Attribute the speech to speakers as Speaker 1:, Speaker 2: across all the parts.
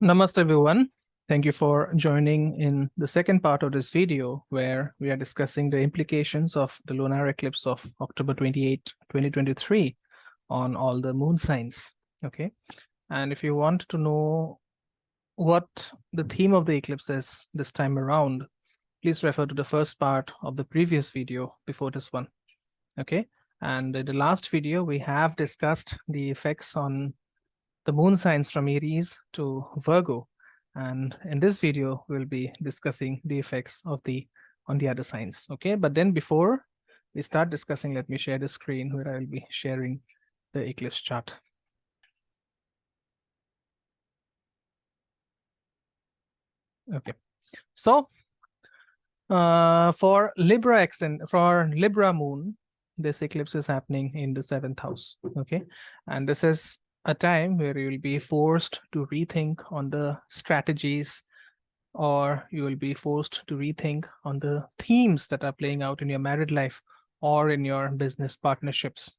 Speaker 1: Namaste everyone. Thank you for joining in the second part of this video where we are discussing the implications of the lunar eclipse of October 28, 2023 on all the moon signs. Okay. And if you want to know what the theme of the eclipse is this time around, please refer to the first part of the previous video before this one. Okay. And in the last video, we have discussed the effects on the moon signs from Aries to Virgo. And in this video, we'll be discussing the effects of on the other signs. Okay, but then before we start discussing, let me share the screen where I will be sharing the eclipse chart. Okay, so for Libra moon, this eclipse is happening in the 7th house. Okay, and this is a time where you will be forced to rethink on the strategies, or you will be forced to rethink on the themes that are playing out in your married life or in your business partnerships.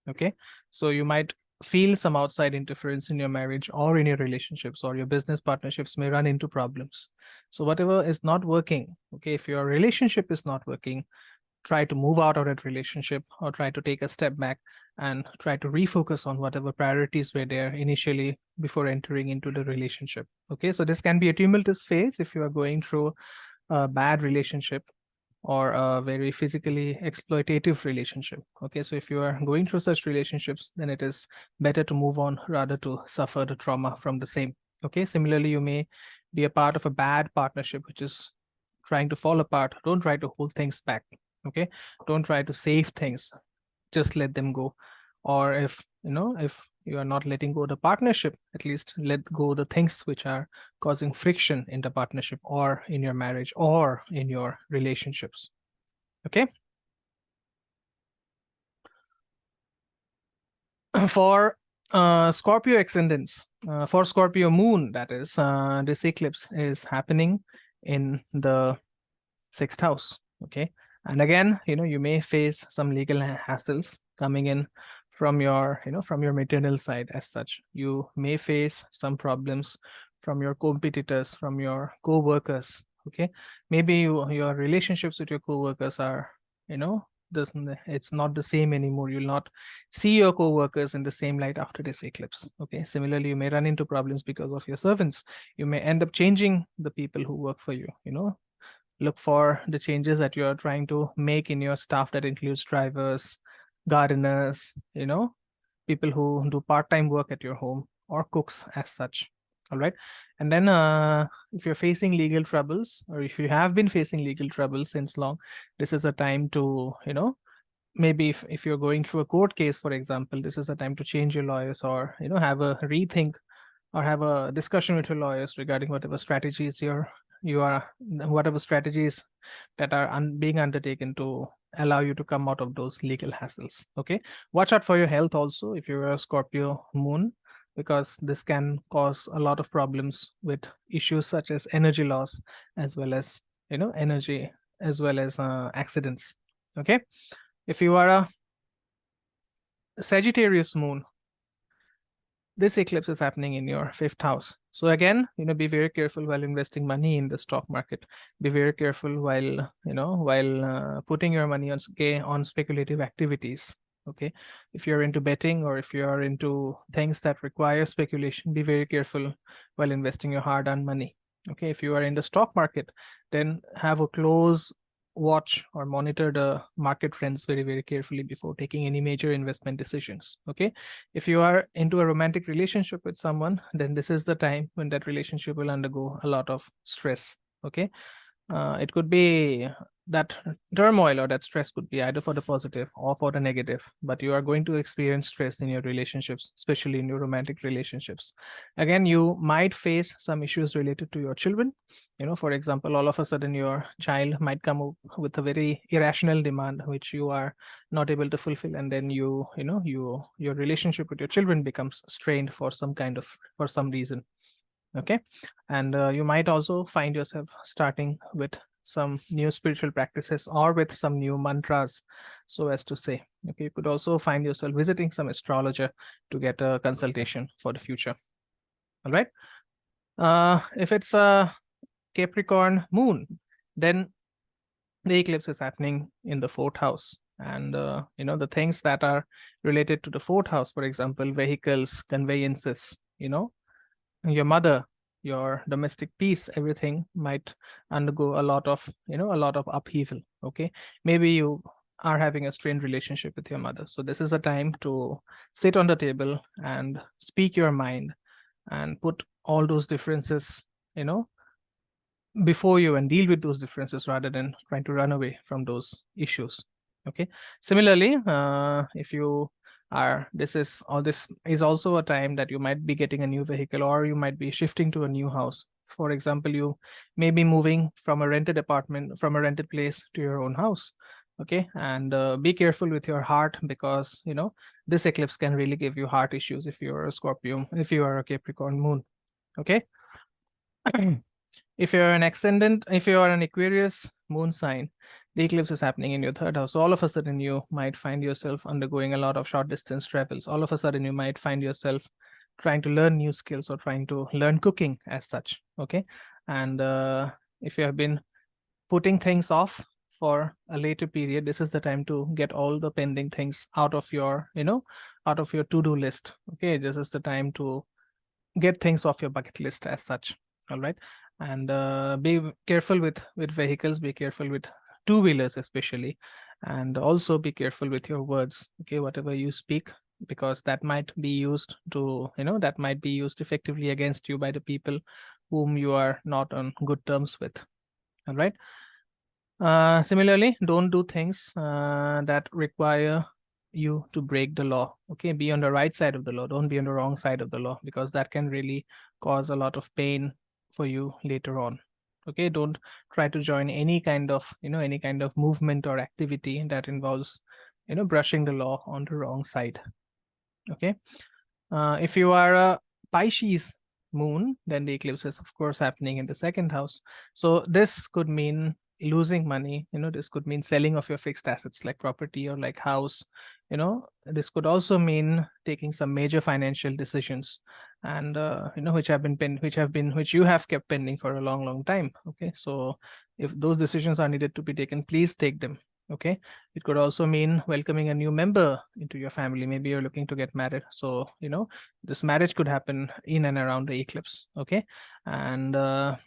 Speaker 1: Okay, so you might feel some outside interference in your marriage or in your relationships, or your business partnerships may run into problems. So whatever is not working, okay, if your relationship is not working, try to move out of that relationship or try to take a step back and try to refocus on whatever priorities were there initially before entering into the relationship. Okay, so this can be a tumultuous phase if you are going through a bad relationship or a very physically exploitative relationship. Okay, so if you are going through such relationships, then it is better to move on rather to suffer the trauma from the same. Okay, similarly, you may be a part of a bad partnership which is trying to fall apart. Don't try to hold things back. Okay, don't try to save things, just let them go. Or if you are not letting go the partnership, at least let go the things which are causing friction in the partnership or in your marriage or in your relationships. Okay, for Scorpio ascendants, for Scorpio moon, that is, this eclipse is happening in the 6th house. Okay, and again, you may face some legal hassles coming in from your from your maternal side. As such, you may face some problems from your competitors, from your co-workers. Okay, maybe your relationships with your co-workers are it's not the same anymore. You'll not see your co-workers in the same light after this eclipse. Okay, similarly, you may run into problems because of your servants. You may end up changing the people who work for you. Look for the changes that you're trying to make in your staff. That includes drivers, gardeners, people who do part-time work at your home, or cooks as such. All right, and then if you're facing legal troubles, or if you have been facing legal troubles since long, this is a time to maybe if you're going through a court case, for example, this is a time to change your lawyers, or have a rethink or have a discussion with your lawyers regarding whatever strategies whatever strategies that are being undertaken to allow you to come out of those legal hassles. Okay, watch out for your health also if you're a Scorpio moon, because this can cause a lot of problems with issues such as energy loss, as well as energy, as well as accidents. Okay, if you are a Sagittarius moon, this eclipse is happening in your 5th house. So again, be very careful while investing money in the stock market. Be very careful while putting your money on speculative activities. Okay, if you're into betting, or if you are into things that require speculation, be very careful while investing your hard-earned money. Okay, if you are in the stock market, then have a close watch or monitor the market trends very, very carefully before taking any major investment decisions. Okay, if you are into a romantic relationship with someone, then this is the time when that relationship will undergo a lot of stress. Okay, it could be that turmoil or that stress could be either for the positive or for the negative, but you are going to experience stress in your relationships, especially in your romantic relationships. Again, you might face some issues related to your children. For example, all of a sudden your child might come up with a very irrational demand which you are not able to fulfill, and then your relationship with your children becomes strained for some reason. Okay, and you might also find yourself starting with some new spiritual practices or with some new mantras, so as to say. Okay, you could also find yourself visiting some astrologer to get a consultation for the future. All right, If it's a Capricorn moon, then the eclipse is happening in the 4th house. And the things that are related to the 4th house, for example, vehicles, conveyances, your mother, your domestic peace, everything might undergo a lot of upheaval. Okay, maybe you are having a strained relationship with your mother, so this is a time to sit on the table and speak your mind and put all those differences before you and deal with those differences rather than trying to run away from those issues. Okay, similarly, if you are this is also a time that you might be getting a new vehicle, or you might be shifting to a new house. For example, you may be moving from a rented apartment, from a rented place, to your own house. Okay, and be careful with your heart, because this eclipse can really give you heart issues if you're a Scorpio, if you are a Capricorn moon. Okay. If you're an ascendant, if you are an Aquarius moon sign, the eclipse is happening in your 3rd house. So all of a sudden, you might find yourself undergoing a lot of short distance travels. All of a sudden, you might find yourself trying to learn new skills or trying to learn cooking as such. Okay. And if you have been putting things off for a later period, this is the time to get all the pending things out of your, out of your to-do list. Okay. This is the time to get things off your bucket list as such. All right. And be careful with vehicles, be careful with two-wheelers especially, and also be careful with your words. Okay, whatever you speak, because that might be used to that might be used effectively against you by the people whom you are not on good terms with. All right. Similarly, don't do things that require you to break the law. Okay, be on the right side of the law, don't be on the wrong side of the law, because that can really cause a lot of pain for you later on. Okay, don't try to join any kind of movement or activity that involves brushing the law on the wrong side. Okay. If you are a Pisces moon, then the eclipse is of course happening in the 2nd house. So this could mean losing money. This could mean selling of your fixed assets like property or like house. This could also mean taking some major financial decisions, and which you have kept pending for a long time. Okay, so if those decisions are needed to be taken, please take them. Okay, it could also mean welcoming a new member into your family. Maybe you're looking to get married, so this marriage could happen in and around the eclipse. Okay, and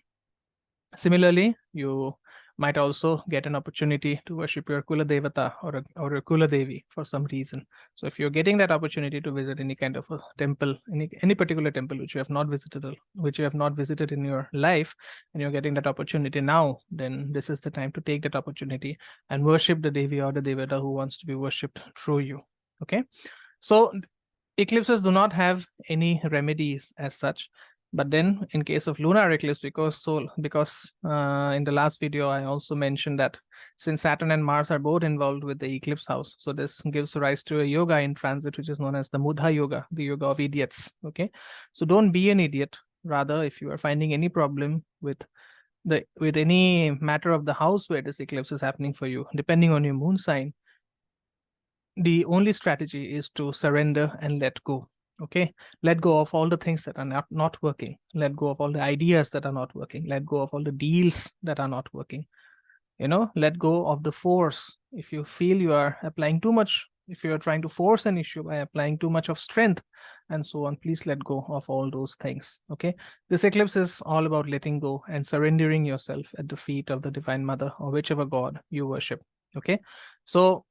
Speaker 1: similarly, you might also get an opportunity to worship your Kula Devata or your Kula Devi for some reason. So if you're getting that opportunity to visit any kind of a temple, any particular temple which you have not visited in your life, and you're getting that opportunity now, then this is the time to take that opportunity and worship the Devi or the Devata who wants to be worshipped through you. Okay, so eclipses do not have any remedies as such. But then in case of lunar eclipse, because in the last video, I also mentioned that since Saturn and Mars are both involved with the eclipse house, so this gives rise to a yoga in transit, which is known as the Mudha Yoga, the yoga of idiots. Okay, so don't be an idiot. Rather, if you are finding any problem with any matter of the house where this eclipse is happening for you, depending on your moon sign, the only strategy is to surrender and let go. Okay, let go of all the things that are not working, let go of all the ideas that are not working, let go of all the deals that are not working. Let go of the force. If you feel you are applying too much, if you are trying to force an issue by applying too much of strength and so on, please let go of all those things. Okay, this eclipse is all about letting go and surrendering yourself at the feet of the Divine Mother or whichever god you worship. Okay, so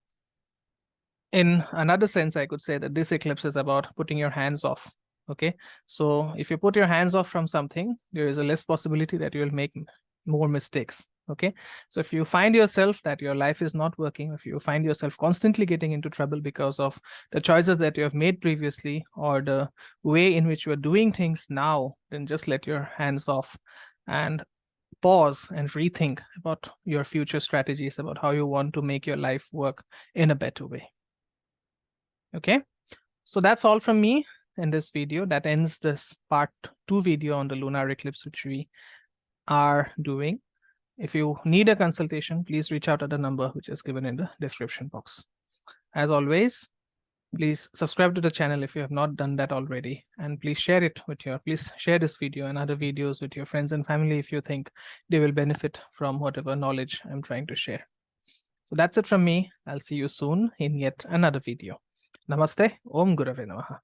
Speaker 1: in another sense, I could say that this eclipse is about putting your hands off. Okay, so if you put your hands off from something, there is a less possibility that you will make more mistakes. Okay, so if you find yourself that your life is not working, if you find yourself constantly getting into trouble because of the choices that you have made previously or the way in which you are doing things now, then just let your hands off and pause and rethink about your future strategies, about how you want to make your life work in a better way. Okay, so that's all from me in this video. That ends this part 2 video on the lunar eclipse, which we are doing. If you need a consultation, please reach out at the number which is given in the description box. As always, Please subscribe to the channel if you have not done that already, and please share this video and other videos with your friends and family if you think they will benefit from whatever knowledge I'm trying to share. So that's it from me. I'll see you soon in yet another video. Namaste. Om Gurave Namaha.